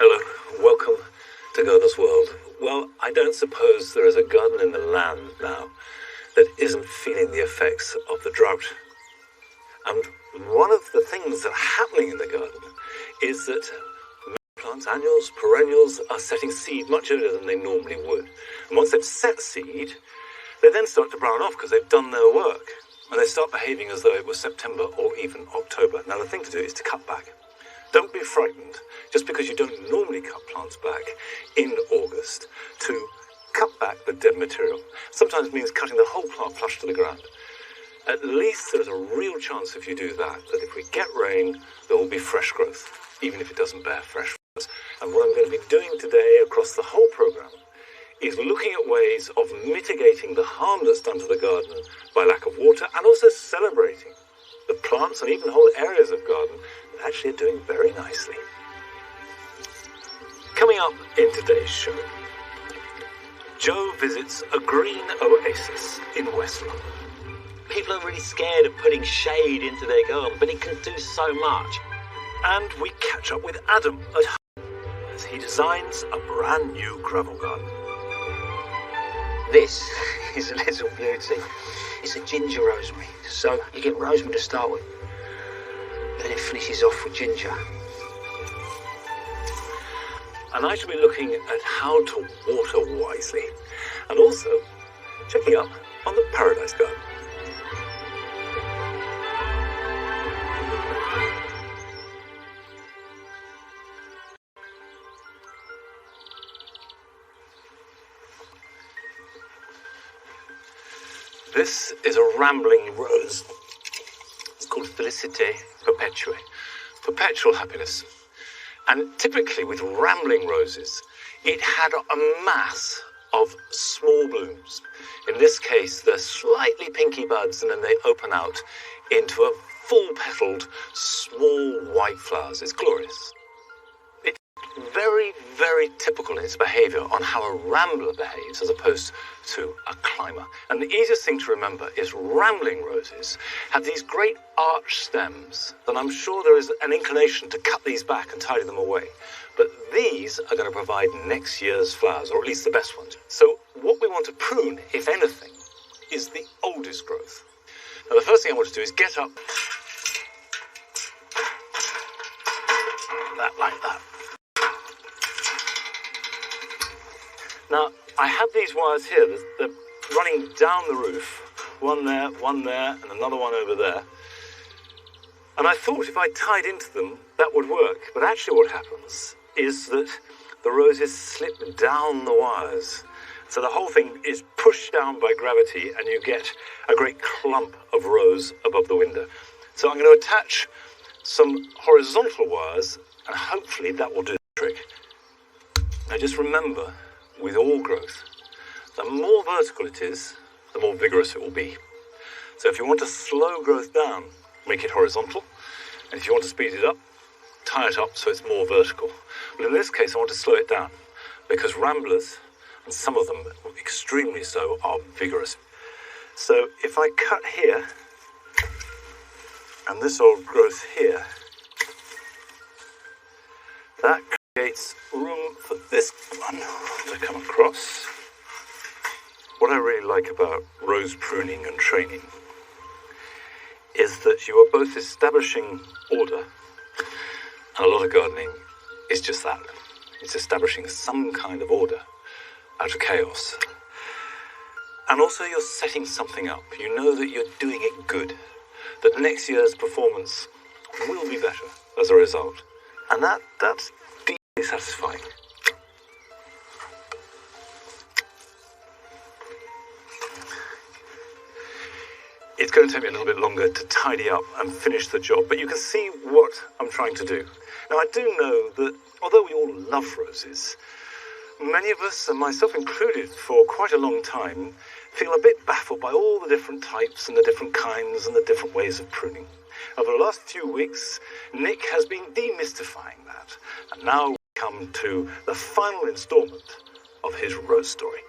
Hello, welcome to Gardener's World. Well, I don't suppose there is a garden in the land now that isn't feeling the effects of the drought. And one of the things that are happening in the garden is that plants, annuals, perennials, are setting seed much earlier than they normally would. And once they've set seed, they then start to brown off because they've done their work. And they start behaving as though it was September or even October. Now, the thing to do is to cut back. Don't be frightened just because you don't normally cut plants back in August to cut back the dead material. Sometimes means cutting the whole plant flush to the ground. At least there's a real chance if you do that if we get rain, there will be fresh growth, even if it doesn't bear fresh flowers. And what I'm going to be doing today across the whole programme is looking at ways of mitigating the harm that's done to the garden by lack of water, and also celebrating the plants and even whole areas of garden that actually are doing very nicely. Coming up in today's show, Joe visits a green oasis in West London. People are really scared of putting shade into their garden, but it can do so much. And we catch up with Adam at home as he designs a brand new gravel garden. This is a little beauty. It's a ginger rosemary. So you get rosemary to start with, then it finishes off with ginger. And I shall be looking at how to water wisely, and also checking up on the Paradise Garden. This is a rambling rose. It's called Felicite Perpetuae, perpetual happiness. And typically with rambling roses, it had a mass of small blooms. In this case, they're slightly pinky buds, and then they open out into a full-petaled, small white flowers. It's glorious. It's very, very typical in its behaviour on how a rambler behaves as opposed to a climber. And the easiest thing to remember is rambling roses have these great arch stems that I'm sure there is an inclination to cut these back and tidy them away. But these are going to provide next year's flowers, or at least the best ones. So what we want to prune, if anything, is the oldest growth. Now, the first thing I want to do is get up that like that. Now, I have these wires here. They're running down the roof. One there, and another one over there. And I thought if I tied into them, that would work. But actually what happens is that the roses slip down the wires. So the whole thing is pushed down by gravity, and you get a great clump of rose above the window. So I'm going to attach some horizontal wires, and hopefully that will do the trick. Now just remember, with all growth, the more vertical it is, the more vigorous it will be. So if you want to slow growth down, make it horizontal. And if you want to speed it up, tie it up so it's more vertical. But in this case, I want to slow it down because ramblers, and some of them extremely so, are vigorous. So if I cut here, and this old growth here, that creates room for this one to come across. What I really like about rose pruning and training is that you are both establishing order, and a lot of gardening is just that. It's establishing some kind of order out of chaos. And also you're setting something up. You know that you're doing it good, that next year's performance will be better as a result. And that's deeply satisfying. It's going to take me a little bit longer to tidy up and finish the job, but you can see what I'm trying to do. Now, I do know that although we all love roses, many of us, and myself included for quite a long time, feel a bit baffled by all the different types and the different kinds and the different ways of pruning. Over the last few weeks, Nick has been demystifying that, and now we come to the final instalment of his rose story.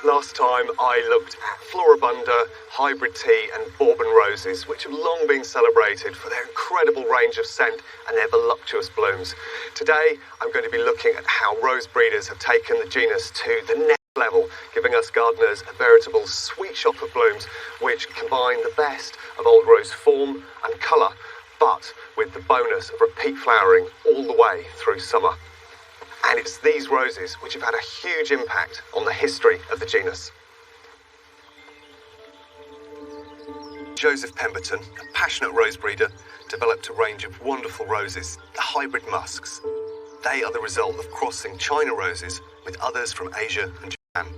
Last time I looked at Floribunda, hybrid tea and bourbon roses, which have long been celebrated for their incredible range of scent and their voluptuous blooms. Today I'm going to be looking at how rose breeders have taken the genus to the next level, giving us gardeners a veritable sweet shop of blooms which combine the best of old rose form and colour, but with the bonus of repeat flowering all the way through summer. And it's these roses which have had a huge impact on the history of the genus. Joseph Pemberton, a passionate rose breeder, developed a range of wonderful roses, the hybrid musks. They are the result of crossing China roses with others from Asia and Japan.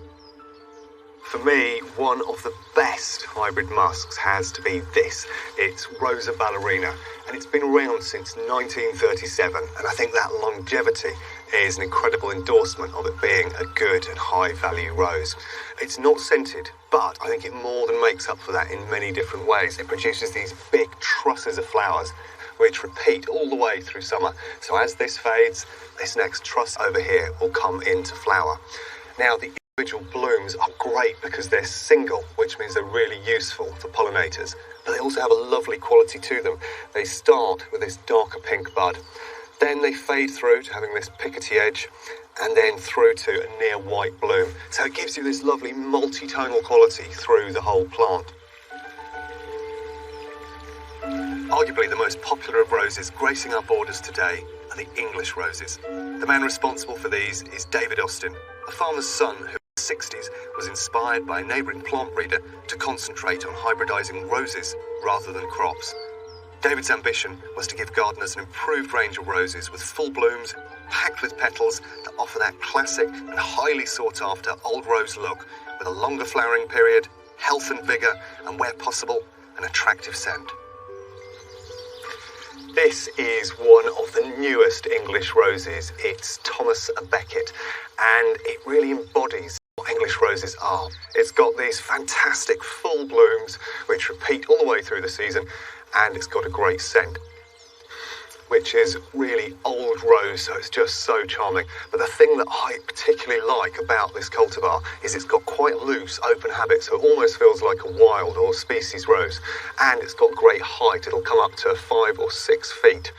For me, one of the best hybrid musks has to be this. It's Rosa ballerina, and it's been around since 1937, and I think that longevity is an incredible endorsement of it being a good and high-value rose. It's not scented, but I think it more than makes up for that in many different ways. It produces these big trusses of flowers, which repeat all the way through summer. So as this fades, this next truss over here will come into flower. Now, the individual blooms are great because they're single, which means they're really useful for pollinators, but they also have a lovely quality to them. They start with this darker pink bud, then they fade through to having this pickety edge, and then through to a near white bloom. So it gives you this lovely multi-tonal quality through the whole plant. Arguably the most popular of roses gracing our borders today are the English roses. The man responsible for these is David Austin, a farmer's son who in the 60s was inspired by a neighbouring plant breeder to concentrate on hybridising roses rather than crops. David's ambition was to give gardeners an improved range of roses with full blooms, packed with petals that offer that classic and highly sought after old rose look with a longer flowering period, health and vigour, and where possible, an attractive scent. This is one of the newest English roses. It's Thomas à Becket, and it really embodies what English roses are. It's got these fantastic full blooms which repeat all the way through the season, and it's got a great scent, which is really old rose, so it's just so charming. But the thing that I particularly like about this cultivar is it's got quite loose, open habit, so it almost feels like a wild or species rose. And it's got great height. It'll come up to 5 or 6 feet.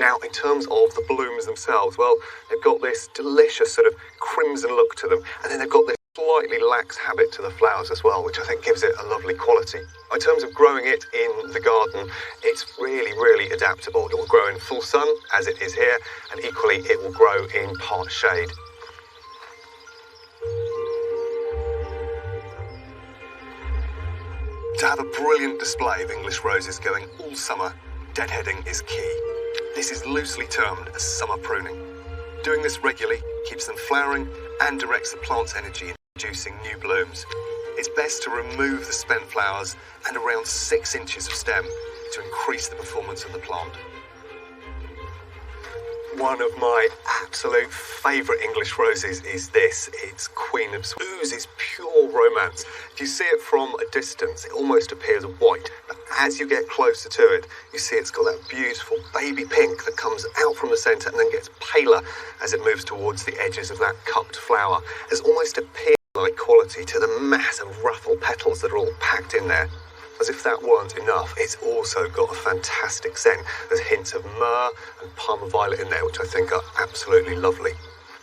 Now, in terms of the blooms themselves, well, they've got this delicious sort of crimson look to them, and then they've got this slightly lax habit to the flowers as well, which I think gives it a lovely quality. In terms of growing it in the garden, it's really adaptable. It will grow in full sun, as it is here, and equally it will grow in part shade. To have a brilliant display of English roses going all summer, deadheading is key. This is loosely termed as summer pruning. Doing this regularly keeps them flowering and directs the plant's energy in producing new blooms. It's best to remove the spent flowers and around 6 inches of stem to increase the performance of the plant. One of my absolute favourite English roses is this. It's Queen of Sweets. It oozes pure romance. If you see it from a distance, it almost appears white. But as you get closer to it, you see it's got that beautiful baby pink that comes out from the centre and then gets paler as it moves towards the edges of that cupped flower. There's almost a pear-like quality to the mass of ruffled petals that are all packed in there. As if that weren't enough, it's also got a fantastic scent. There's hints of myrrh and Parma violet in there, which I think are absolutely lovely.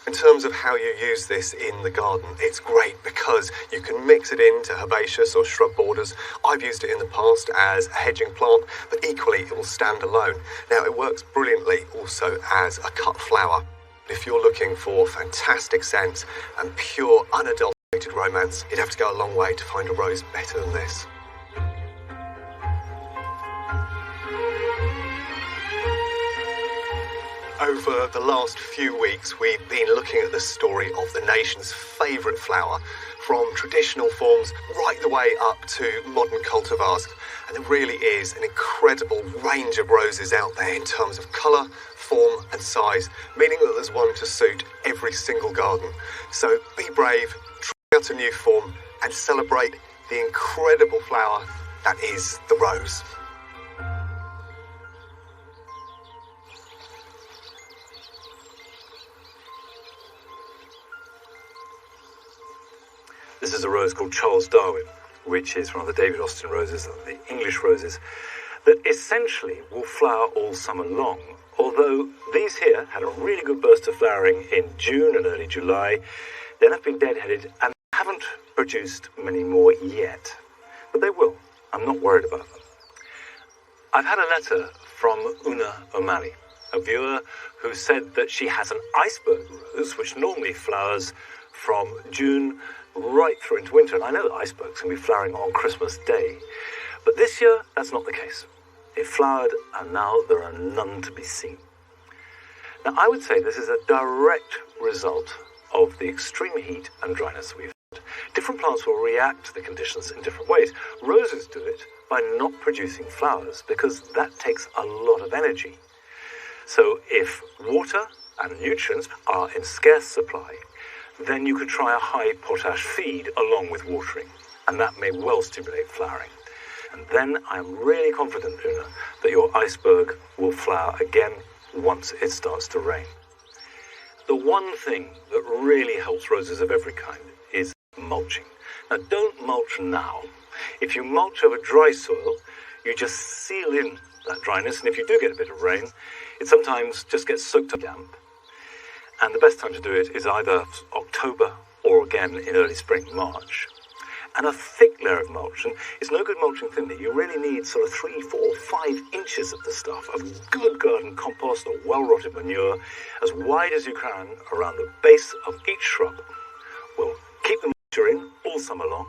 In terms of how you use this in the garden, it's great because you can mix it into herbaceous or shrub borders. I've used it in the past as a hedging plant, but equally it will stand alone. Now, it works brilliantly also as a cut flower. If you're looking for fantastic scents and pure, unadulterated romance, you'd have to go a long way to find a rose better than this. Over the last few weeks, we've been looking at the story of the nation's favourite flower, from traditional forms right the way up to modern cultivars. And there really is an incredible range of roses out there in terms of colour, form and size, meaning that there's one to suit every single garden. So be brave, try out a new form and celebrate the incredible flower that is the rose. This is a rose called Charles Darwin, which is one of the David Austin roses, the English roses, that essentially will flower all summer long. Although these here had a really good burst of flowering in June and early July, then have been deadheaded and haven't produced many more yet. But they will. I'm not worried about them. I've had a letter from Una O'Malley, a viewer who said that she has an iceberg rose, which normally flowers from June right through into winter. And I know that icebergs can be flowering on Christmas Day, but this year, that's not the case. It flowered, and now there are none to be seen. Now, I would say this is a direct result of the extreme heat and dryness we've had. Different plants will react to the conditions in different ways. Roses do it by not producing flowers, because that takes a lot of energy. So if water and nutrients are in scarce supply, then you could try a high potash feed along with watering, and that may well stimulate flowering. And then I'm really confident, Una, that your iceberg will flower again once it starts to rain. The one thing that really helps roses of every kind is mulching. Now, don't mulch now. If you mulch over dry soil, you just seal in that dryness, and if you do get a bit of rain, it sometimes just gets soaked up damp. And the best time to do it is either October or again in early spring, March. And a thick layer of mulch, and it's no good mulching thinly. You really need sort of 3, 4, 5 inches of the stuff, of good garden compost or well-rotted manure, as wide as you can around the base of each shrub. Will keep the moisture in all summer long.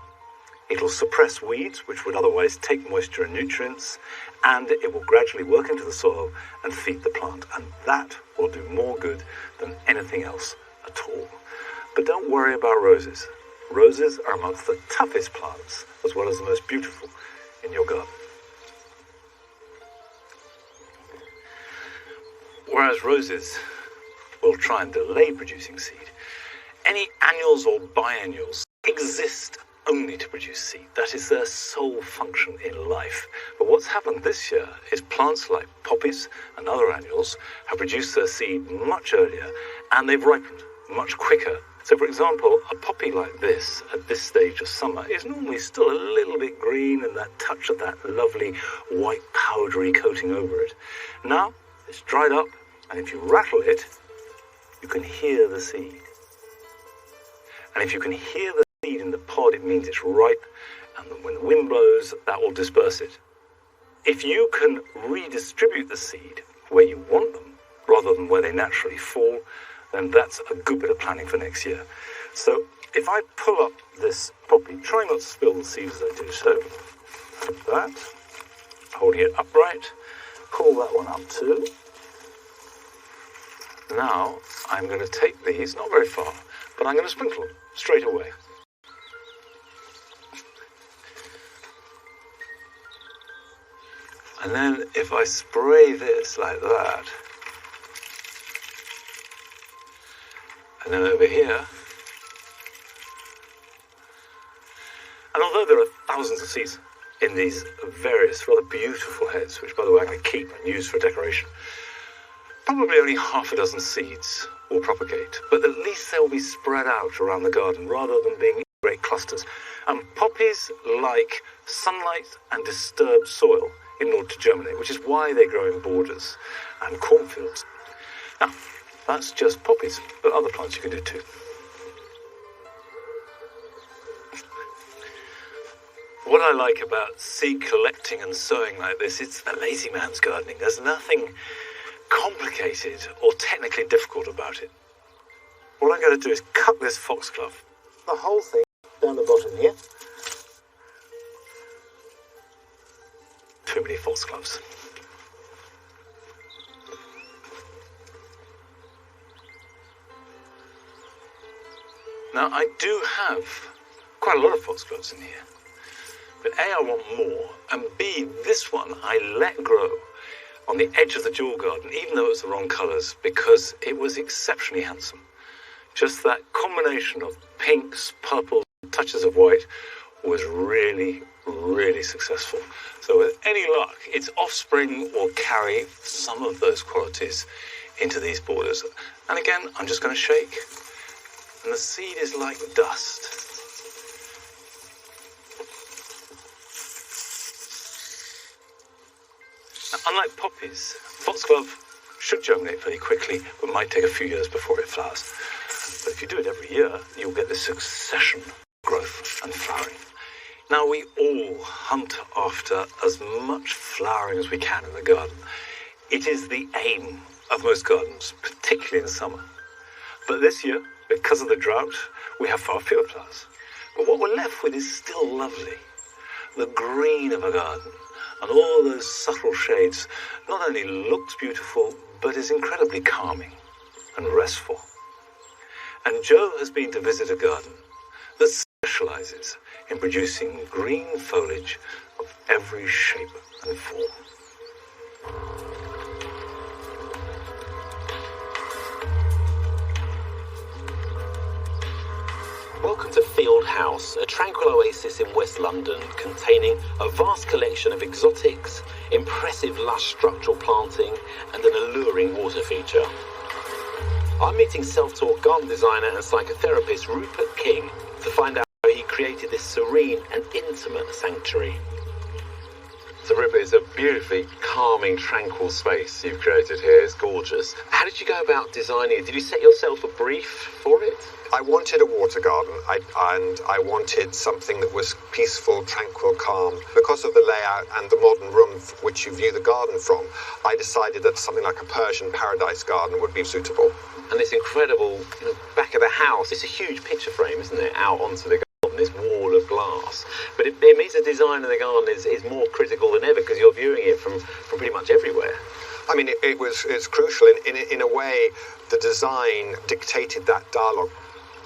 It'll suppress weeds, which would otherwise take moisture and nutrients, and it will gradually work into the soil and feed the plant. And that will do more good than anything else at all. But don't worry about roses. Roses are amongst the toughest plants, as well as the most beautiful in your garden. Whereas roses will try and delay producing seed, any annuals or biennials exist only to produce seed. That is their sole function in life. But what's happened this year is plants like poppies and other annuals have produced their seed much earlier, and they've ripened much quicker. So, for example, a poppy like this, at this stage of summer, is normally still a little bit green and that touch of that lovely white powdery coating over it. Now, it's dried up, and if you rattle it, you can hear the seed. And if you can hear the seed in the pod, it means it's ripe, and when the wind blows, that will disperse it. If you can redistribute the seed where you want them, rather than where they naturally fall, then that's a good bit of planning for next year. So if I pull up this poppy, try not to spill the seed as I do so, like that, holding it upright, pull that one up too. Now I'm going to take these, not very far, but I'm going to sprinkle them straight away. And then if I spray this like that, and then over here, and although there are thousands of seeds in these various rather beautiful heads, which by the way I'm going to keep and use for decoration, probably only half a dozen seeds will propagate, but at least they'll be spread out around the garden rather than being in great clusters. And poppies like sunlight and disturbed soil in order to germinate, which is why they grow in borders and cornfields. Now, that's just poppies, but other plants you can do too. What I like about seed collecting and sowing like this, it's the lazy man's gardening. There's nothing complicated or technically difficult about it. What I'm going to do is cut this foxglove, the whole thing down the bottom here. Too many foxgloves. Now, I do have quite a lot of foxgloves in here, but A, I want more, and B, this one I let grow on the edge of the jewel garden, even though it was the wrong colours, because it was exceptionally handsome. Just that combination of pinks, purples, touches of white was really, really successful. So with any luck, its offspring will carry some of those qualities into these borders. And again, I'm just going to shake. And the seed is like dust. Unlike poppies, foxglove should germinate fairly quickly, but might take a few years before it flowers. But if you do it every year, you'll get this succession of growth and flowering. Now, we all hunt after as much flowering as we can in the garden. It is the aim of most gardens, particularly in summer. But this year, because of the drought, we have far fewer flowers. But what we're left with is still lovely. The green of a garden and all those subtle shades not only looks beautiful, but is incredibly calming and restful. And Joe has been to visit a garden that specializes in producing green foliage of every shape and form. Welcome to Field House, a tranquil oasis in West London containing a vast collection of exotics, impressive lush structural planting and an alluring water feature. I'm meeting self-taught garden designer and psychotherapist Rupert King to find out how he created this serene and intimate sanctuary. So Rupert, it's a beautifully calming, tranquil space you've created here. It's gorgeous. How did you go about designing it? Did you set yourself a brief for it? I wanted a water garden, and I wanted something that was peaceful, tranquil, calm. Because of the layout and the modern room which you view the garden from, I decided that something like a Persian paradise garden would be suitable. And this incredible back of the house, it's a huge picture frame, isn't it, out onto the garden, this wall of glass. But it means the design of the garden is more critical than ever because you're viewing it from pretty much everywhere. I mean, it's crucial. In a way, the design dictated that dialogue.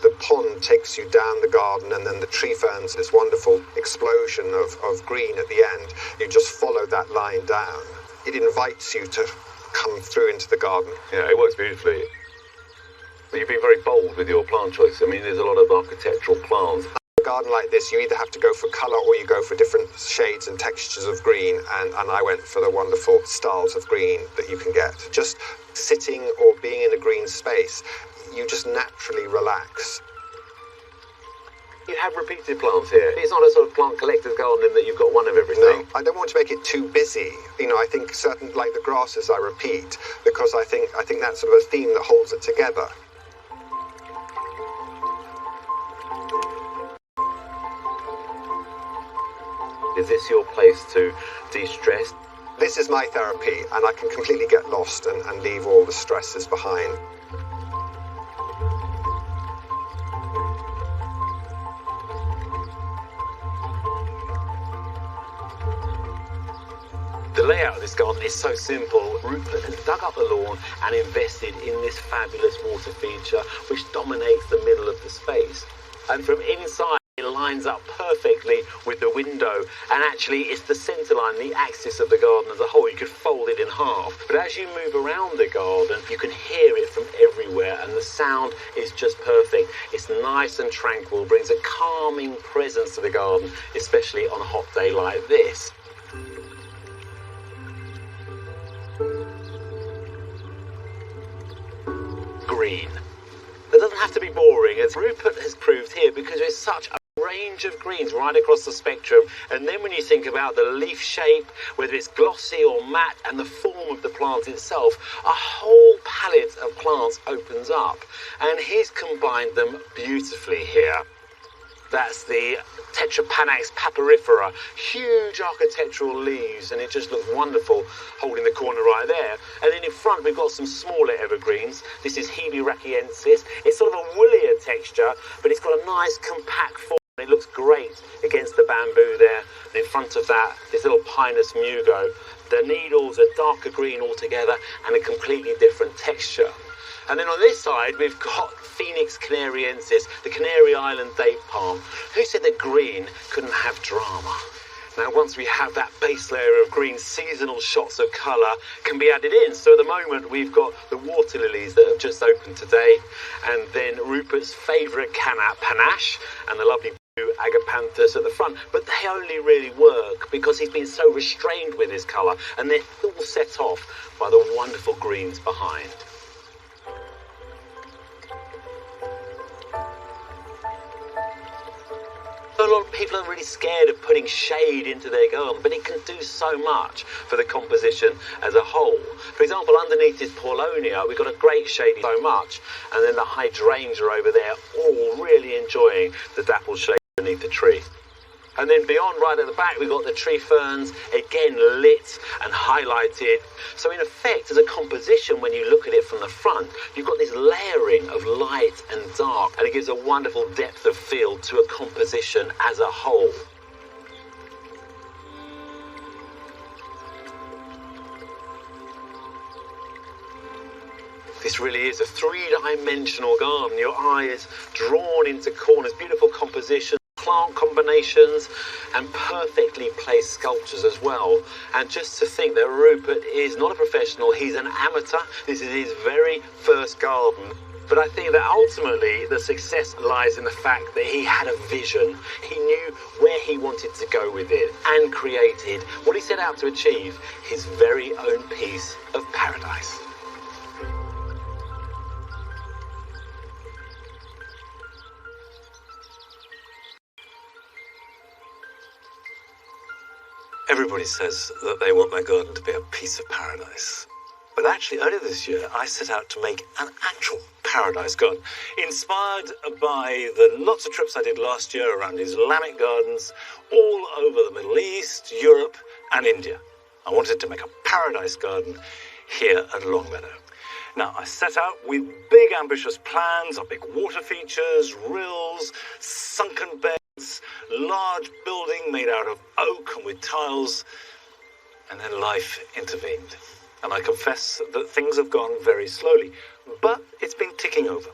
The pond takes you down the garden, and then the tree ferns, this wonderful explosion of green at the end. You just follow that line down. It invites you to come through into the garden. Yeah, it works beautifully. But you've been very bold with your plant choice. I mean, there's a lot of architectural plants. A garden like this, you either have to go for colour or you go for different shades and textures of green, and I went for the wonderful styles of green that you can get. Just sitting or being in a green space, you just naturally relax. You have repeated plants here. It's not a sort of plant collector's garden in that you've got one of everything. No, I don't want to make it too busy. You know, I think certain, like the grasses, I repeat because I think that's sort of a theme that holds it together. Is this your place to de-stress? This is my therapy, and I can completely get lost and leave all the stresses behind. The layout of this garden is so simple. Rupert has dug up the lawn and invested in this fabulous water feature which dominates the middle of the space. And from inside it lines up perfectly with the window, and actually it's the centre line, the axis of the garden as a whole. You could fold it in half. But as you move around the garden, you can hear it from everywhere, and the sound is just perfect. It's nice and tranquil, brings a calming presence to the garden, especially on a hot day like this. Green. It doesn't have to be boring, as Rupert has proved here, because there's such a range of greens right across the spectrum. And then when you think about the leaf shape, whether it's glossy or matte, and the form of the plant itself, a whole palette of plants opens up. And he's combined them beautifully here. That's the Tetrapanax papyrifera, huge architectural leaves, and it just looks wonderful holding the corner right there. And then in front we've got some smaller evergreens. This is Hebe rachiensis. It's sort of a woollier texture, but it's got a nice compact form. It looks great against the bamboo there. And in front of that, this little Pinus mugo. The needles are darker green altogether and a completely different texture. And then on this side, we've got Phoenix canariensis, the Canary Island date palm. Who said that green couldn't have drama? Now, once we have that base layer of green, seasonal shots of colour can be added in. So at the moment, we've got the water lilies that have just opened today, and then Rupert's favourite canap, panache, and the lovely blue agapanthus at the front. But they only really work because he's been so restrained with his colour, and they're all set off by the wonderful greens behind. know a lot of people are really scared of putting shade into their garden, but it can do so much for the composition as a whole. For example, underneath this Paulonia, we've got a great shade so much, and then the Hydrangea over there, all really enjoying the dappled shade beneath the tree. And then beyond, right at the back, we've got the tree ferns, again lit and highlighted. So in effect, as a composition, when you look at it from the front, you've got this layering of light and dark, and it gives a wonderful depth of field to a composition as a whole. This really is a three-dimensional garden. Your eye is drawn into corners, beautiful composition, plant combinations, and perfectly placed sculptures as well. And just to think that Rupert is not a professional, he's an amateur. This is his very first garden. But I think that ultimately the success lies in the fact that he had a vision. He knew where he wanted to go with it and created what he set out to achieve, his very own piece of paradise. Everybody says that they want their garden to be a piece of paradise. But actually, earlier this year, I set out to make an actual paradise garden, inspired by the lots of trips I did last year around Islamic gardens all over the Middle East, Europe, and India. I wanted to make a paradise garden here at Longmeadow. Now, I set out with big, ambitious plans, big water features, rills, sunken beds, large building made out of oak and with tiles, and then life intervened. And I confess that things have gone very slowly, but it's been ticking over.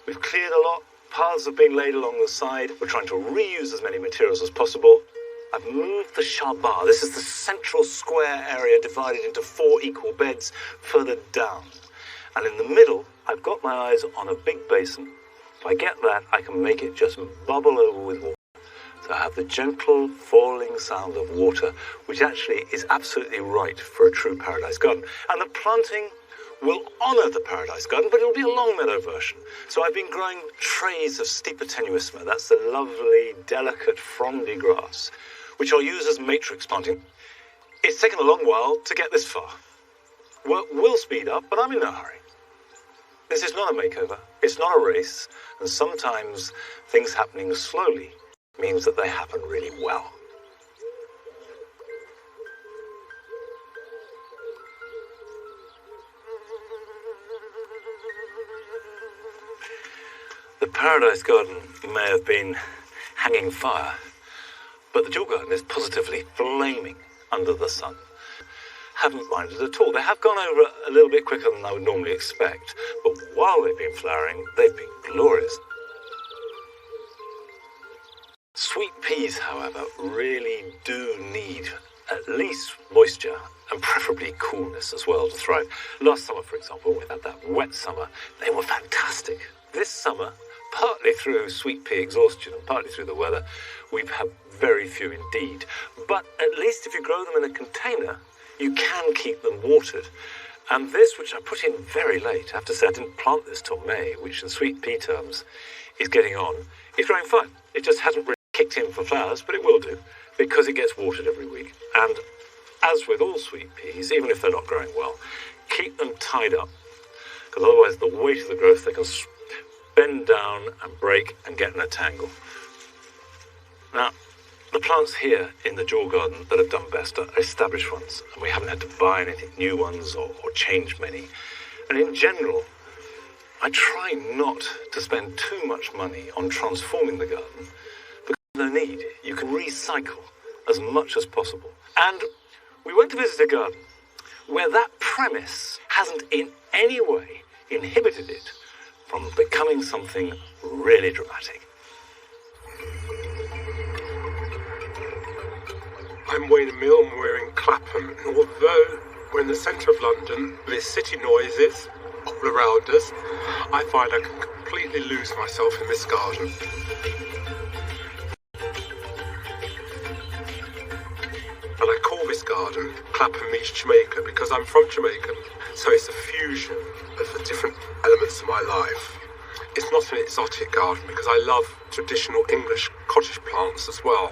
We've cleared a lot, paths have been laid along the side, we're trying to reuse as many materials as possible. I've moved the Shabar, this is the central square area divided into 4 equal beds further down. And in the middle, I've got my eyes on a big basin. If I get that, I can make it just bubble over with water. So I have the gentle falling sound of water, which actually is absolutely right for a true paradise garden. And the planting will honour the paradise garden, but it'll be a Longmeadow version. So I've been growing trays of Stipa tenuissima. That's the lovely, delicate, frondy grass, which I'll use as matrix planting. It's taken a long while to get this far. Work will speed up, but I'm in no hurry. This is not a makeover, it's not a race, and sometimes things happening slowly means that they happen really well. The Paradise Garden may have been hanging fire, but the Jewel Garden is positively flaming under the sun. Haven't minded at all. They have gone over a little bit quicker than I would normally expect, but while they've been flowering, they've been glorious. Sweet peas, however, really do need at least moisture and preferably coolness as well to thrive. Last summer, for example, we had that wet summer. They were fantastic. This summer, partly through sweet pea exhaustion and partly through the weather, we've had very few indeed. But at least if you grow them in a container, you can keep them watered. And this, which I put in very late, I have to say I didn't plant this till May, which in sweet pea terms is getting on, is growing fine. It just hasn't really kicked in for flowers, but it will do, because it gets watered every week. And as with all sweet peas, even if they're not growing well, keep them tied up, because otherwise the weight of the growth, they can bend down and break and get in a tangle. Now, the plants here in the Jewel Garden that have done best are established ones, and we haven't had to buy anything new ones or change many. And in general, I try not to spend too much money on transforming the garden, because there's no need. You can recycle as much as possible. And we went to visit a garden where that premise hasn't in any way inhibited it from becoming something really dramatic. I'm Wayne Mill, and we're in Clapham, and although we're in the centre of London, there's city noises all around us, I find I can completely lose myself in this garden. And I call this garden Clapham meets Jamaica because I'm from Jamaica, so it's a fusion of the different elements of my life. it's not an exotic garden because I love traditional English cottage plants as well.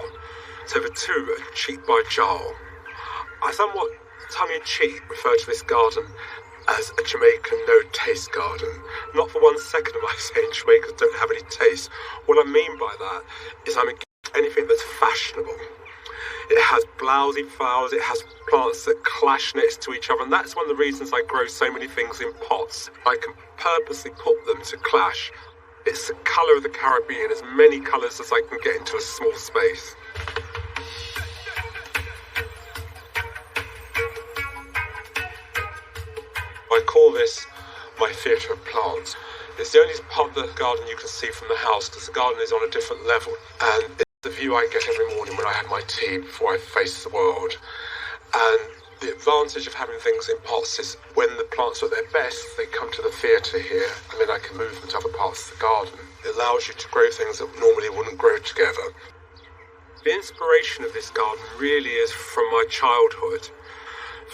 So the two are cheek by jowl. I somewhat tongue-in-cheek refer to this garden as a Jamaican no-taste garden. Not for 1 second am I saying Jamaicans don't have any taste. What I mean by that is I'm against anything that's fashionable. It has blousy flowers, it has plants that clash next to each other, and that's one of the reasons I grow so many things in pots. I can purposely put them to clash. It's the colour of the Caribbean, as many colours as I can get into a small space. I call this my theatre of plants. It's the only part of the garden you can see from the house because the garden is on a different level, and it's the view I get every morning when I have my tea before I face the world. And the advantage of having things in pots is when the plants are at their best, they come to the theatre here, and then I can move them to other parts of the garden. It allows you to grow things that normally wouldn't grow together. The inspiration of this garden really is from my childhood,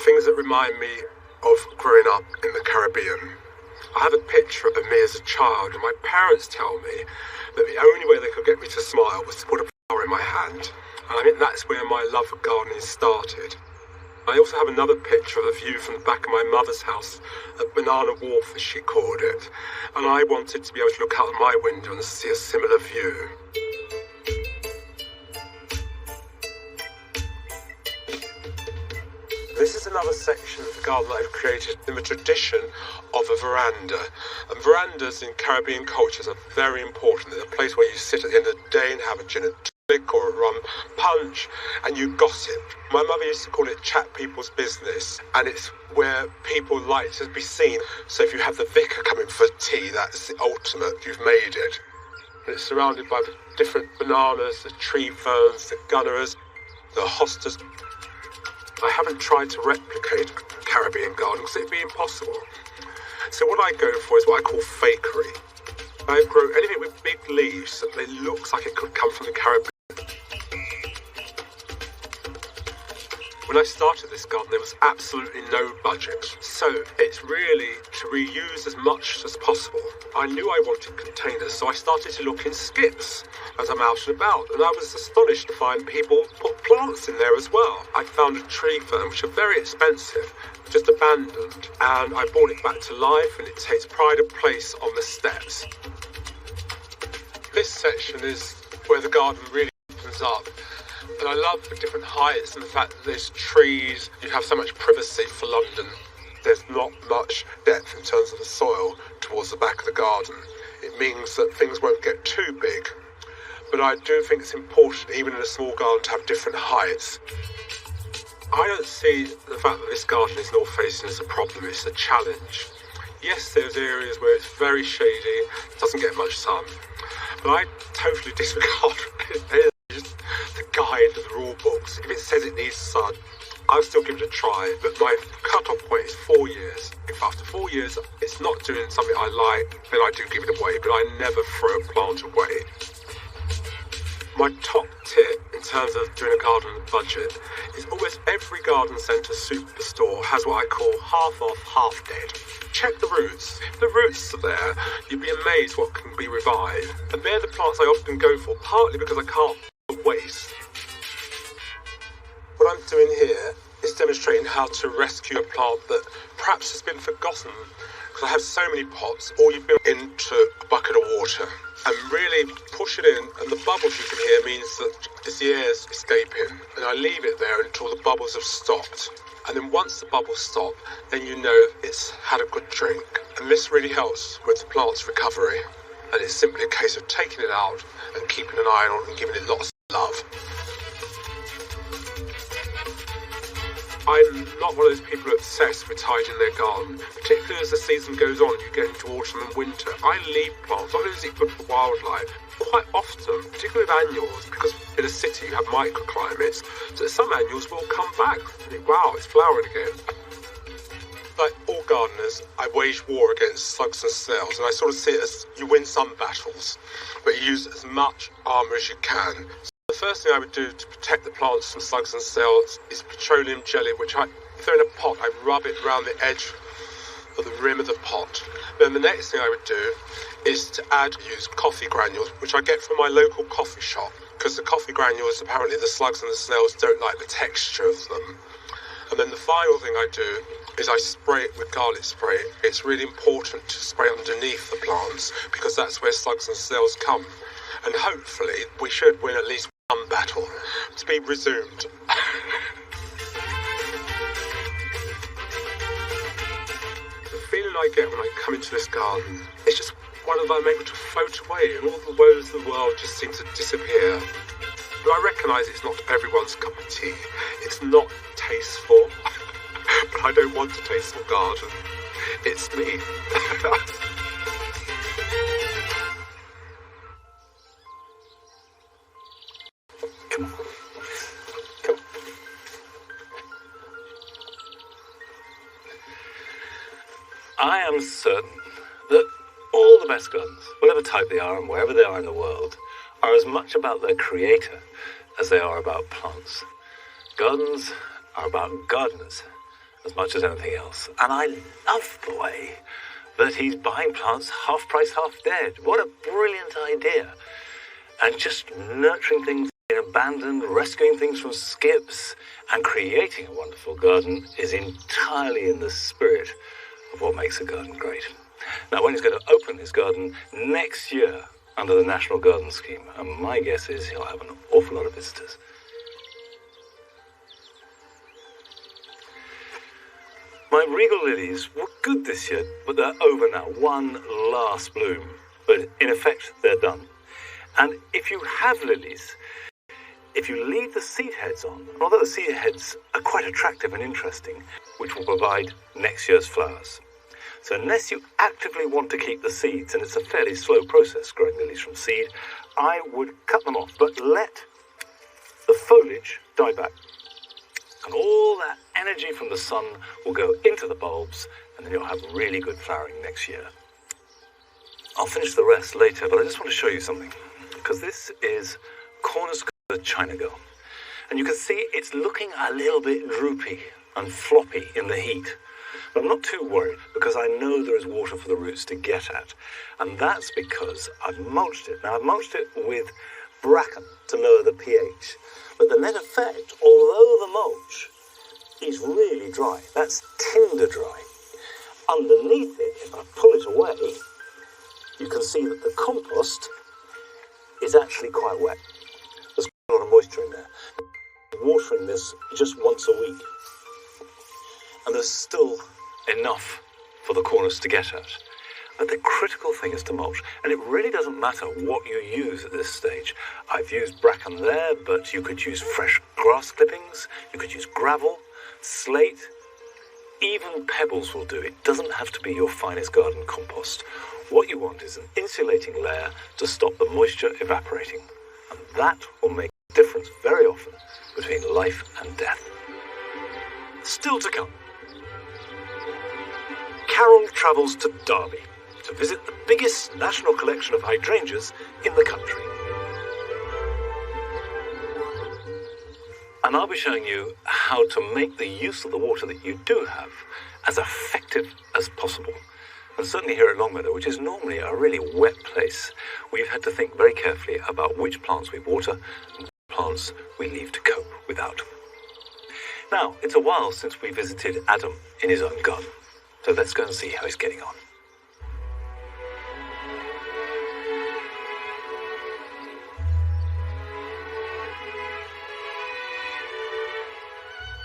things that remind me of growing up in the Caribbean. I have a picture of me as a child, and my parents tell me that the only way they could get me to smile was to put a flower in my hand. And I think that's where my love for gardening started. I also have another picture of a view from the back of my mother's house at Banana Wharf, as she called it, and I wanted to be able to look out of my window and see a similar view. This is another section of the garden that I've created in the tradition of a veranda. And verandas in Caribbean cultures are very important. They're a place where you sit at the end of the day and have a gin and tonic or a rum punch and you gossip. My mother used to call it chat people's business, and it's where people like to be seen. So if you have the vicar coming for tea, that's the ultimate, you've made it. And it's surrounded by the different bananas, the tree ferns, the gunneras, the hostas. I haven't tried to replicate a Caribbean garden because it'd be impossible. So what I go for is what I call fakery. I grow anything with big leaves that looks like it could come from the Caribbean. When I started this garden, there was absolutely no budget. So it's really to reuse as much as possible. I knew I wanted containers, so I started to look in skips as I'm out and about. And I was astonished to find people put plants in there as well. I found a tree fern, which are very expensive, just abandoned. And I brought it back to life, and it takes pride of place on the steps. This section is where the garden really opens up. And I love the different heights and the fact that there's trees. You have so much privacy for London. There's not much depth in terms of the soil towards the back of the garden. It means that things won't get too big. But I do think it's important, even in a small garden, to have different heights. I don't see the fact that this garden is north facing as a problem, it's a challenge. Yes, there's areas where it's very shady, doesn't get much sun. But I totally disregard the guide, the rule books. If it says it needs sun, I'll still give it a try, but my cut-off point is 4 years. If after 4 years it's not doing something I like, then I do give it away, but I never throw a plant away. My top tip in terms of doing a garden budget is almost every garden centre superstore has what I call half off, half dead. Check the roots. If the roots are there, you'd be amazed what can be revived. And they're the plants I often go for, partly because I can't waste. What I'm doing here is demonstrating how to rescue a plant that perhaps has been forgotten because I have so many pots, or you build into a bucket of water and really push it in, and the bubbles you can hear means that it's the air's escaping, and I leave it there until the bubbles have stopped. And then once the bubbles stop, then you know it's had a good drink. And this really helps with the plant's recovery. And it's simply a case of taking it out and keeping an eye on it and giving it lots of love. I'm not one of those people obsessed with tidying their garden, particularly as the season goes on, you get into autumn and winter. I leave plants, not only is it good for wildlife, quite often, particularly with annuals, because in a city you have microclimates, so some annuals will come back and think, wow, it's flowering again. Like all gardeners, I wage war against slugs and snails, and I sort of see it as you win some battles, but you use as much armour as you can. The first thing I would do to protect the plants from slugs and snails is petroleum jelly, which if they're in a pot, I rub it around the edge of the rim of the pot. Then the next thing I would do is to use coffee granules, which I get from my local coffee shop, because the coffee granules, apparently the slugs and the snails don't like the texture of them. And then the final thing I do is I spray it with garlic spray. It's really important to spray underneath the plants, because that's where slugs and snails come. And hopefully we should win at least one battle. To be resumed. The feeling I get when I come into this garden is just one of I'm able to float away, and all the woes of the world just seem to disappear. But I recognise it's not everyone's cup of tea. It's not tasteful. But I don't want a tasteful garden. It's me. Come on. Come on. I am certain that all the best gardens, whatever type they are and wherever they are in the world, are as much about their creator as they are about plants. Gardens are about gardeners as much as anything else. And I love the way that he's buying plants half price, half dead. What a brilliant idea. And just nurturing things abandoned, rescuing things from skips, and creating a wonderful garden is entirely in the spirit of what makes a garden great. Now, when he's going to open his garden next year under the National Garden Scheme, and my guess is he'll have an awful lot of visitors. My regal lilies were good this year, but they're over now. One last bloom, but in effect, they're done. And if you have lilies, if you leave the seed heads on, and although the seed heads are quite attractive and interesting, which will provide next year's flowers. So unless you actively want to keep the seeds, and it's a fairly slow process growing lilies from seed, I would cut them off, but let the foliage die back. And all that energy from the sun will go into the bulbs, and then you'll have really good flowering next year. I'll finish the rest later, but I just want to show you something, because this is cornerstone China Girl. And you can see it's looking a little bit droopy and floppy in the heat. But I'm not too worried, because I know there is water for the roots to get at. And that's because I've mulched it. Now, I've mulched it with bracken to lower the pH. But the net effect, although the mulch is really dry, that's tinder dry, underneath it, if I pull it away, you can see that the compost is actually quite wet. There's a lot of moisture in there. Watering this just once a week. And there's still enough for the corners to get at. But the critical thing is to mulch, and it really doesn't matter what you use at this stage. I've used bracken there, but you could use fresh grass clippings, you could use gravel, slate, even pebbles will do. It doesn't have to be your finest garden compost. What you want is an insulating layer to stop the moisture evaporating, and that will make a difference very often between life and death. Still to come. Carol travels to Derby to visit the biggest national collection of hydrangeas in the country. And I'll be showing you how to make the use of the water that you do have as effective as possible. And certainly here at Longmeadow, which is normally a really wet place, we've had to think very carefully about which plants we water and which plants we leave to cope without. Now, it's a while since we visited Adam in his own garden, so let's go and see how he's getting on.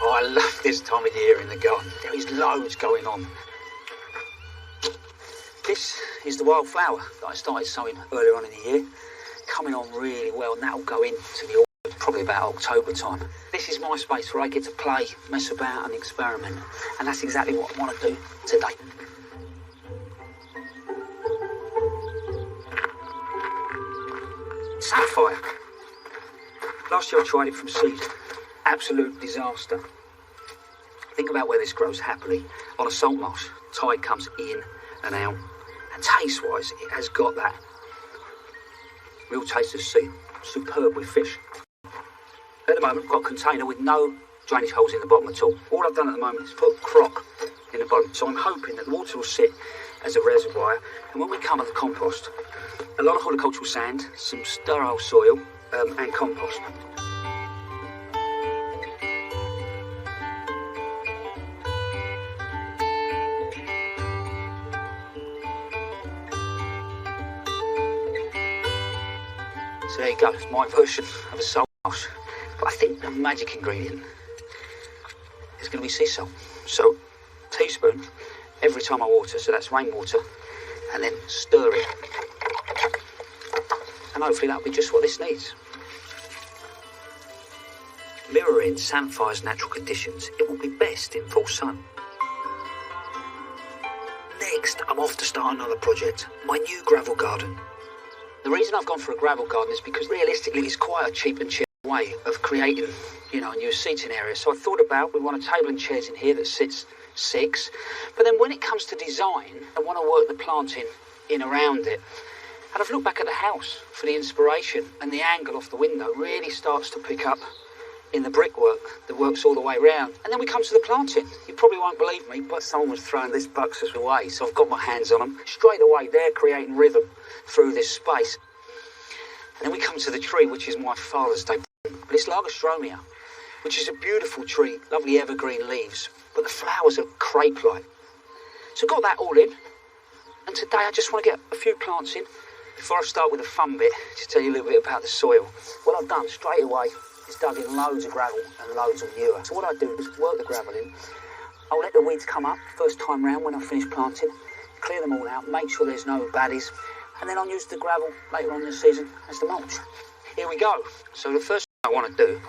Oh, I love this time of year in the garden. There is loads going on. This is the wildflower that I started sowing earlier on in the year. Coming on really well, and that'll go into the orchard probably about October time. This is my space where I get to play, mess about and experiment. And that's exactly what I want to do today. Sapphire. Last year I tried it from seed. Absolute disaster. Think about where this grows happily. On a salt marsh. Tide comes in and out. And taste-wise, it has got that real taste of sea. Superb with fish. At the moment, I've got a container with no drainage holes in the bottom at all. All I've done at the moment is put crock in the bottom. So I'm hoping that the water will sit as a reservoir. And when we cover the compost, a lot of horticultural sand, some sterile soil, and compost. So there you go, it's my version of a salt marsh. But I think the magic ingredient is going to be sea salt. So, teaspoon every time I water, so that's rainwater, and then stir it. And hopefully that'll be just what this needs. Mirroring samphires' natural conditions, it will be best in full sun. Next, I'm off to start another project, my new gravel garden. The reason I've gone for a gravel garden is because realistically it's quite a cheap and cheap way of creating, a new seating area. So I thought about, we want a table and chairs in here that sits 6, but then when it comes to design, I want to work the planting in around it. And I've looked back at the house for the inspiration, and the angle off the window really starts to pick up in the brickwork that works all the way around. And then we come to the planting. You probably won't believe me, but someone was throwing this buxus away, so I've got my hands on them. Straight away, they're creating rhythm through this space. And then we come to the tree, which is my Father's Day, but it's Lagerstromia, which is a beautiful tree, lovely evergreen leaves, but the flowers are crepe-like. So got that all in, and today I just want to get a few plants in. Before I start with the fun bit, to tell you a little bit about the soil. What I've done straight away is dug in loads of gravel and loads of manure. So what I do is work the gravel in. I'll let the weeds come up first time round when I finish planting, clear them all out, make sure there's no baddies, and then I'll use the gravel later on in the season as the mulch. Here we go. So the first thing I want to do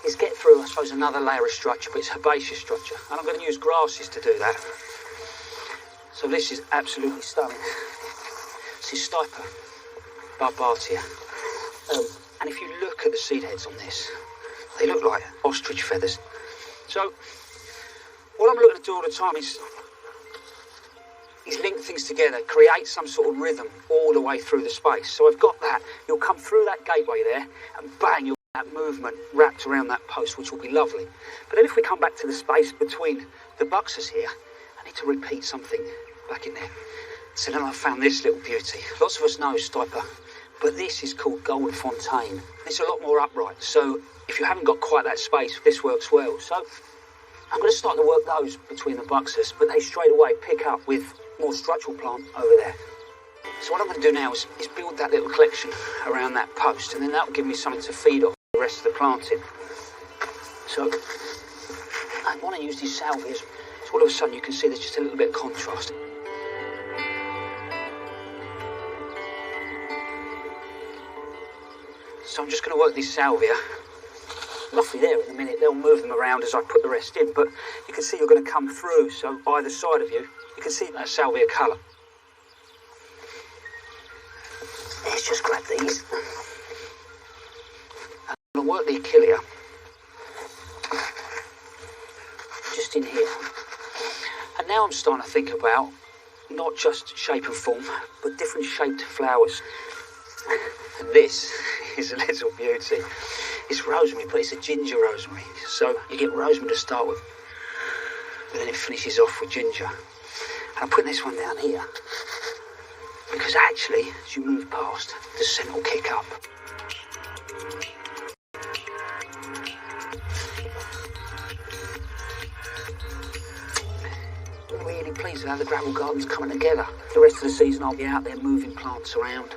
is get through, I suppose, another layer of structure, but it's herbaceous structure, and I'm going to use grasses to do that. So this is absolutely stunning. This is Stiper barbatia. And if you look at the seed heads on this, they look like ostrich feathers. So what I'm looking to do all the time is link things together, create some sort of rhythm all the way through the space. So I've got that. You'll come through that gateway there, and bang, you'll get that movement wrapped around that post, which will be lovely. But then if we come back to the space between the buxus here, I need to repeat something back in there. So then I found this little beauty. Lots of us know Stiper, but this is called Golden Fontaine. It's a lot more upright, so if you haven't got quite that space, this works well. So I'm going to start to work those between the buxus, but they straight away pick up with more structural plant over there. So what I'm going to do now is build that little collection around that post, and then that will give me something to feed off the rest of the planting. So I want to use these salvias, so all of a sudden you can see there's just a little bit of contrast. So I'm just going to work this salvia, roughly there in a minute. They'll move them around as I put the rest in, but you can see you're going to come through, so either side of you, you can see that salvia colour. Let's just grab these. I'm going to work the achillea just in here. And now I'm starting to think about not just shape and form, but different shaped flowers. And this is a little beauty. It's rosemary, but it's a ginger rosemary. So you get rosemary to start with, but then it finishes off with ginger. And I'm putting this one down here, because actually, as you move past, the scent will kick up. I'm really pleased with how the gravel garden's coming together. The rest of the season I'll be out there moving plants around.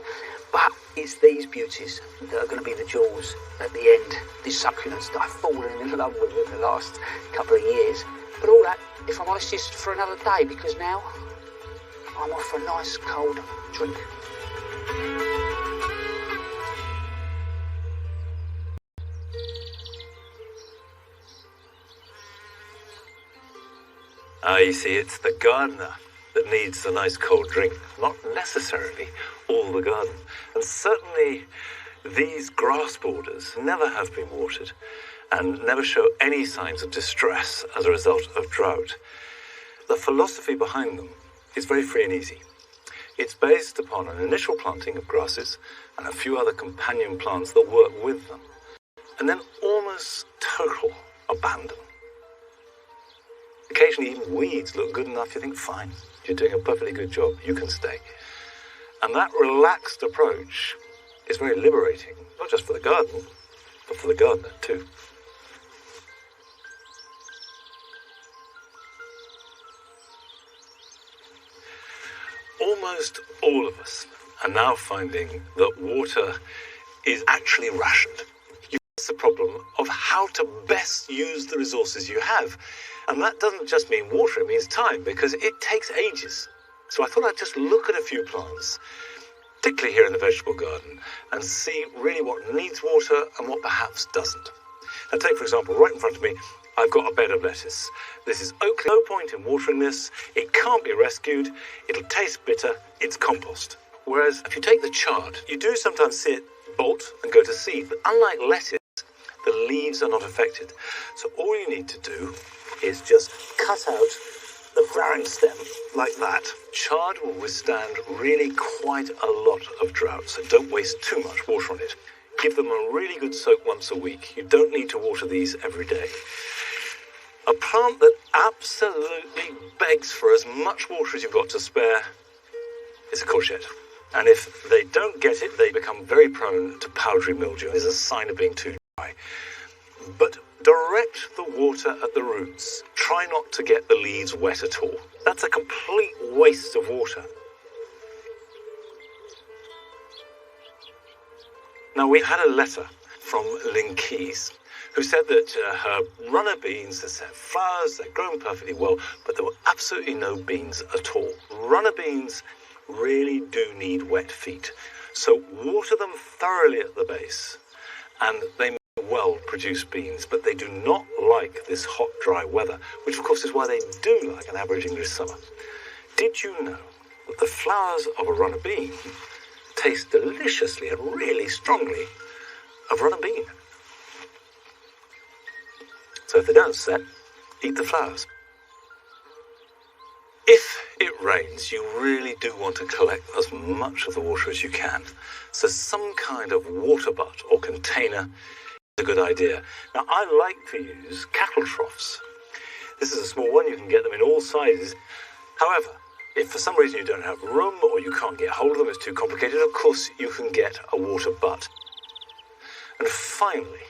But it's these beauties that are going to be the jewels at the end. These succulents that I've fallen in love with in the last couple of years. But all that, if I'm honest, is for another day, because now I'm off for a nice cold drink. You see, it's the gardener that needs a nice cold drink, not necessarily all the garden. And certainly these grass borders never have been watered and never show any signs of distress as a result of drought. The philosophy behind them is very free and easy. It's based upon an initial planting of grasses and a few other companion plants that work with them, and then almost total abandon. Occasionally even weeds look good enough, you think, fine, You're doing a perfectly good job. You can stay. And that relaxed approach is very liberating, not just for the garden, but for the gardener too. Almost all of us are now finding that water is actually rationed. It's the problem of how to best use the resources you have. And that doesn't just mean water, it means time, because it takes ages. So I thought I'd just look at a few plants, particularly here in the vegetable garden, and see really what needs water and what perhaps doesn't. Now take, for example, right in front of me, I've got a bed of lettuce. This is oak. No point in watering this. It can't be rescued. It'll taste bitter. It's compost. Whereas if you take the chard, you do sometimes see it bolt and go to seed. But unlike lettuce, the leaves are not affected. So all you need to do is just cut out the flowering stem like that. Chard will withstand really quite a lot of drought, so don't waste too much water on it. Give them a really good soak once a week. You don't need to water these every day. A plant that absolutely begs for as much water as you've got to spare is a courgette. And if they don't get it, they become very prone to powdery mildew. It's a sign of being too dry. But direct the water at the roots. Try not to get the leaves wet at all. That's a complete waste of water. Now, we had a letter from Lynn Keyes, who said that her runner beans had set flowers, they'd grown perfectly well, but there were absolutely no beans at all. Runner beans really do need wet feet, so water them thoroughly at the base, and they may well produce beans, but they do not like this hot, dry weather, which of course is why they do like an average English summer. Did you know that the flowers of a runner bean taste deliciously and really strongly of runner bean? So if they don't set, eat the flowers. If it rains, you really do want to collect as much of the water as you can. So some kind of water butt or container is a good idea. Now, I like to use cattle troughs. This is a small one. You can get them in all sizes. However, if for some reason you don't have room or you can't get hold of them, it's too complicated, of course you can get a water butt. And finally,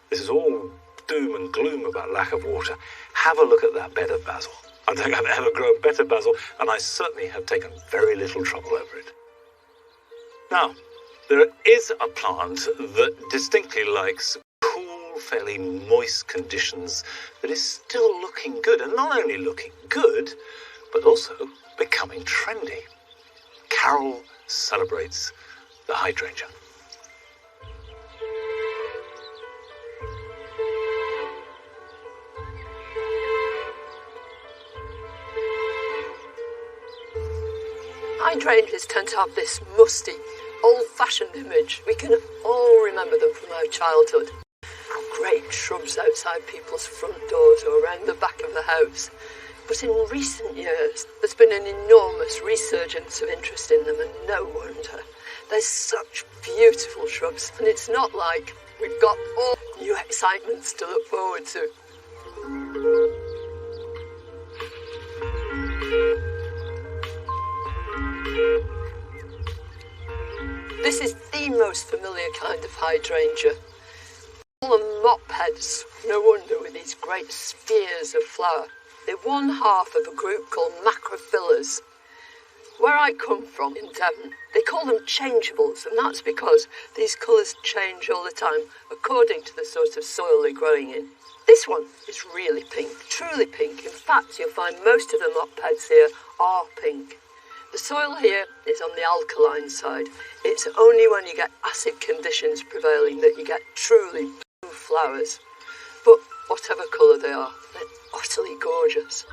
this is all doom and gloom about lack of water. Have a look at that bed of basil. I don't think I've ever grown better basil, and I certainly have taken very little trouble over it. Now, there is a plant that distinctly likes cool, fairly moist conditions that is still looking good, and not only looking good, but also becoming trendy. Carol celebrates the hydrangea. Hydrangeas tend to have this musty, old-fashioned image. We can all remember them from our childhood. Great shrubs outside people's front doors or around the back of the house. But in recent years, there's been an enormous resurgence of interest in them, and no wonder. They're such beautiful shrubs, and it's not like we've got all new excitements to look forward to. This is the most familiar kind of hydrangea. All the mop heads, no wonder, with these great spheres of flower. They're one half of a group called macrophyllars. Where I come from in Devon, they call them changeables, and that's because these colours change all the time according to the sort of soil they're growing in. This one is really pink, truly pink. In fact, you'll find most of the mop heads here are pink. The soil here is on the alkaline side. It's only when you get acid conditions prevailing that you get truly blue flowers. But whatever colour they are, they're utterly gorgeous.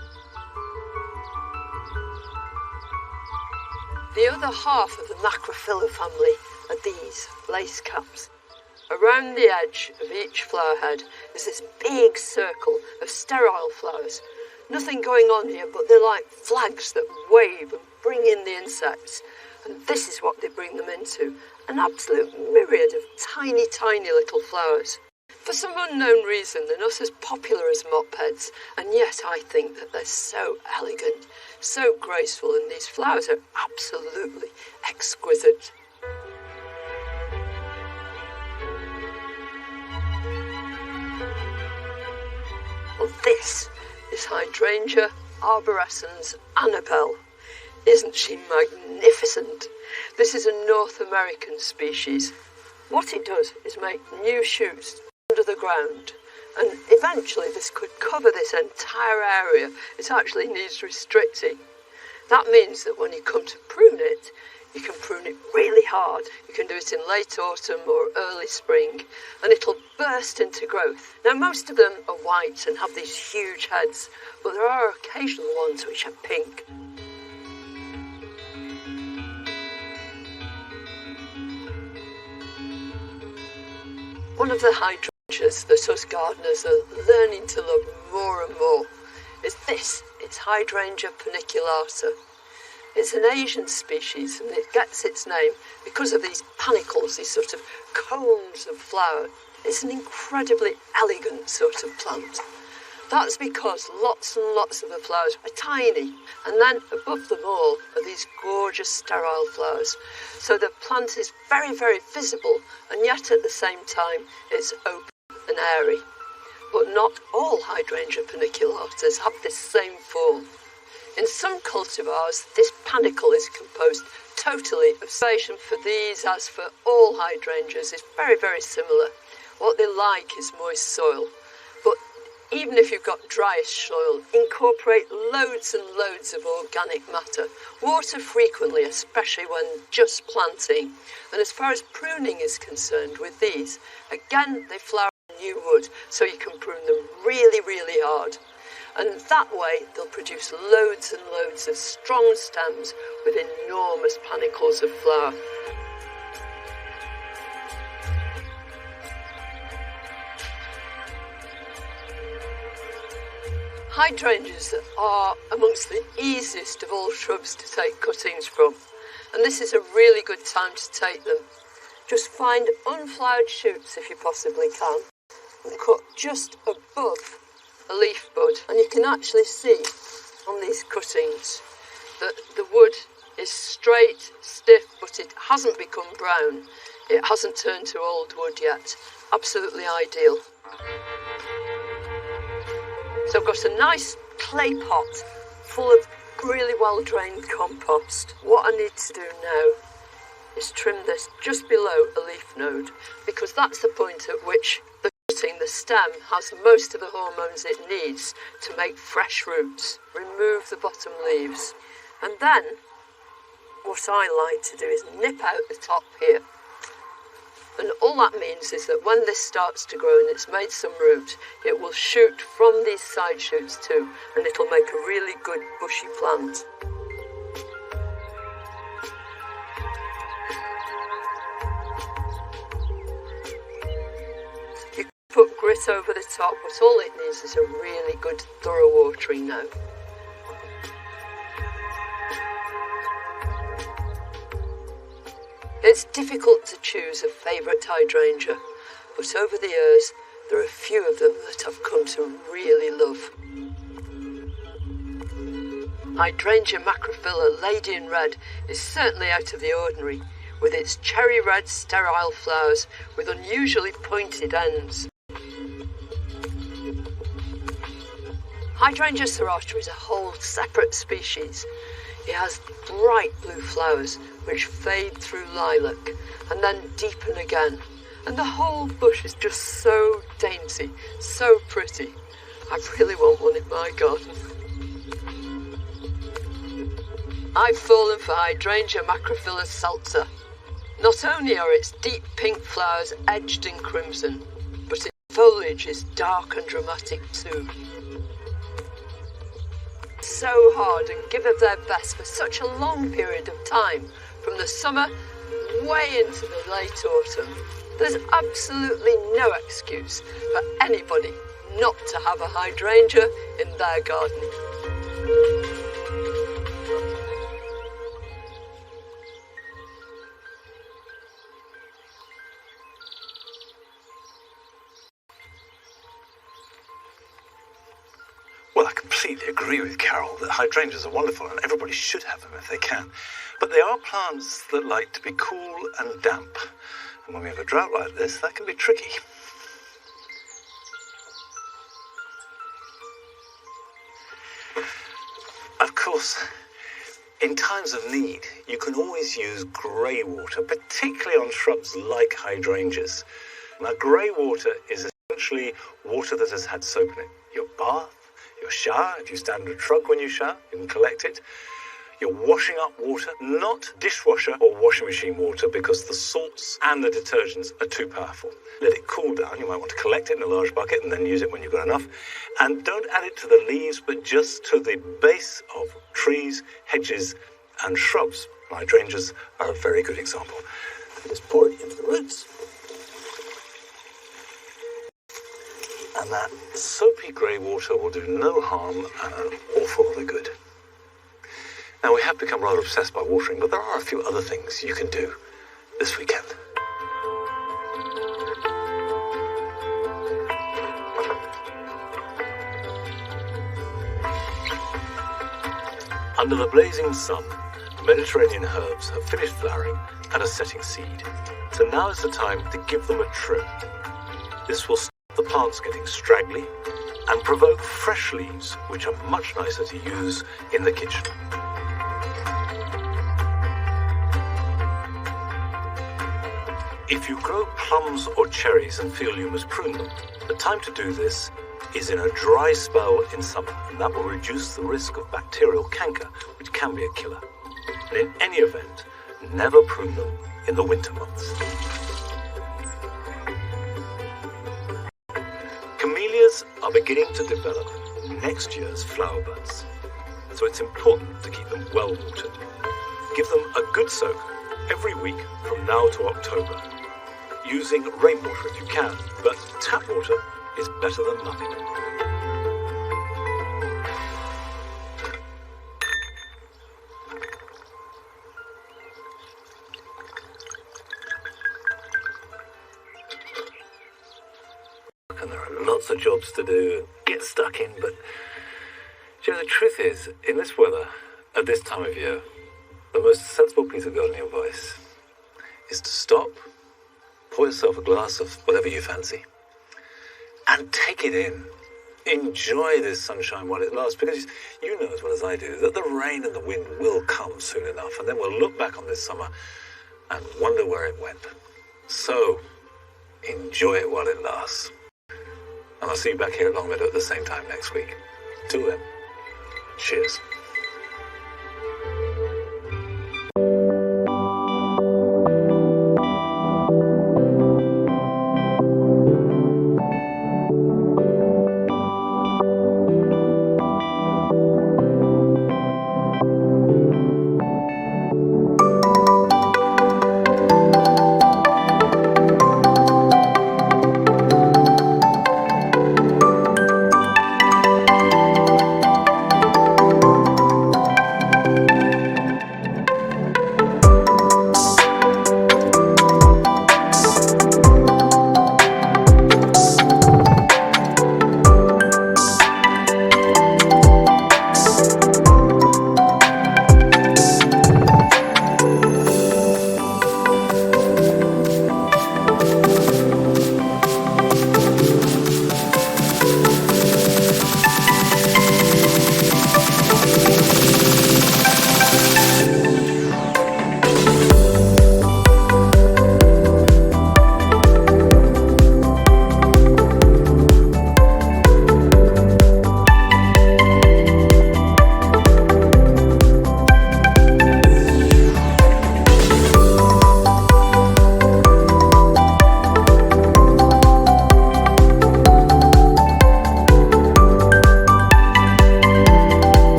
The other half of the macrophylla family are these lace caps. Around the edge of each flower head is this big circle of sterile flowers. Nothing going on here, but they're like flags that wave and bring in the insects. And this is what they bring them into, an absolute myriad of tiny, tiny little flowers. For some unknown reason, they're not as popular as mopheads, and yet I think that they're so elegant, so graceful, and these flowers are absolutely exquisite. Well, this is Hydrangea arborescens Annabelle. Isn't she magnificent? This is a North American species. What it does is make new shoots under the ground, and eventually this could cover this entire area. It actually needs restricting. That means that when you come to prune it, you can prune it really hard. You can do it in late autumn or early spring, and it'll burst into growth. Now, most of them are white and have these huge heads, but there are occasional ones which are pink. One of the hydrangeas that us gardeners are learning to love more and more is this. It's Hydrangea paniculata. It's an Asian species, and it gets its name because of these panicles, these sort of cones of flower. It's an incredibly elegant sort of plant. That's because lots and lots of the flowers are tiny, and then above them all are these gorgeous sterile flowers. So the plant is very, very visible, and yet at the same time it's open and airy. But not all Hydrangea paniculatas have this same form. In some cultivars, this panicle is composed totally of spatium. For these, as for all hydrangeas, is very, very similar. What they like is moist soil. But even if you've got dryish soil, incorporate loads and loads of organic matter. Water frequently, especially when just planting. And as far as pruning is concerned with these, again, they flower new wood, so you can prune them really, really hard. And that way they'll produce loads and loads of strong stems with enormous panicles of flower. Hydrangeas are amongst the easiest of all shrubs to take cuttings from, and this is a really good time to take them. Just find unflowered shoots if you possibly can, and cut just above a leaf bud, and you can actually see on these cuttings that the wood is straight, stiff, but it hasn't become brown. It hasn't turned to old wood yet. Absolutely ideal. So I've got a nice clay pot full of really well drained compost. What I need to do now is trim this just below a leaf node, because that's the point at which the stem has most of the hormones it needs to make fresh roots. Remove the bottom leaves, and then what I like to do is nip out the top here, and all that means is that when this starts to grow and it's made some root, it will shoot from these side shoots too, and it'll make a really good bushy plant. Put grit over the top, but all it needs is a really good thorough watering now. It's difficult to choose a favourite hydrangea, but over the years there are a few of them that I've come to really love. Hydrangea macrophylla Lady in Red is certainly out of the ordinary, with its cherry red sterile flowers with unusually pointed ends. Hydrangea serrata is a whole separate species. It has bright blue flowers which fade through lilac and then deepen again. And the whole bush is just so dainty, so pretty. I really want one in my garden. I've fallen for Hydrangea macrophylla salta. Not only are its deep pink flowers edged in crimson, but its foliage is dark and dramatic too. So hard and give of their best for such a long period of time, from the summer way into the late autumn. There's absolutely no excuse for anybody not to have a hydrangea in their garden. completely agree with Carol that hydrangeas are wonderful and everybody should have them if they can. But they are plants that like to be cool and damp. And when we have a drought like this, that can be tricky. Of course, in times of need, you can always use grey water, particularly on shrubs like hydrangeas. Now, grey water is essentially water that has had soap in it. Your bath, your shower, if you stand in a trunk when you shower, you can collect it. You're washing up water, not dishwasher or washing machine water, because the salts and the detergents are too powerful. Let it cool down. You might want to collect it in a large bucket and then use it when you've got enough. And don't add it to the leaves, but just to the base of trees, hedges, and shrubs. Hydrangeas are a very good example. Just pour it into the roots. And that soapy grey water will do no harm and an awful lot of good. Now, we have become rather obsessed by watering, but there are a few other things you can do this weekend. Under the blazing sun, Mediterranean herbs have finished flowering and are setting seed. So now is the time to give them a trim. This will stop the plants getting straggly and provoke fresh leaves, which are much nicer to use in the kitchen. If you grow plums or cherries and feel you must prune them, the time to do this is in a dry spell in summer, and that will reduce the risk of bacterial canker, which can be a killer. And in any event, never prune them in the winter months. Camellias are beginning to develop next year's flower buds, so it's important to keep them well watered. Give them a good soak every week from now to October, using rainwater if you can, but tap water is better than nothing. And there are lots of jobs to do, get stuck in, but you know, the truth is, in this weather, at this time of year, the most sensible piece of gardening advice is to stop, pour yourself a glass of whatever you fancy, and take it in. Enjoy this sunshine while it lasts, because you know as well as I do that the rain and the wind will come soon enough, and then we'll look back on this summer and wonder where it went. So, enjoy it while it lasts. And I'll see you back here at Longmeadow at the same time next week. Till then, cheers.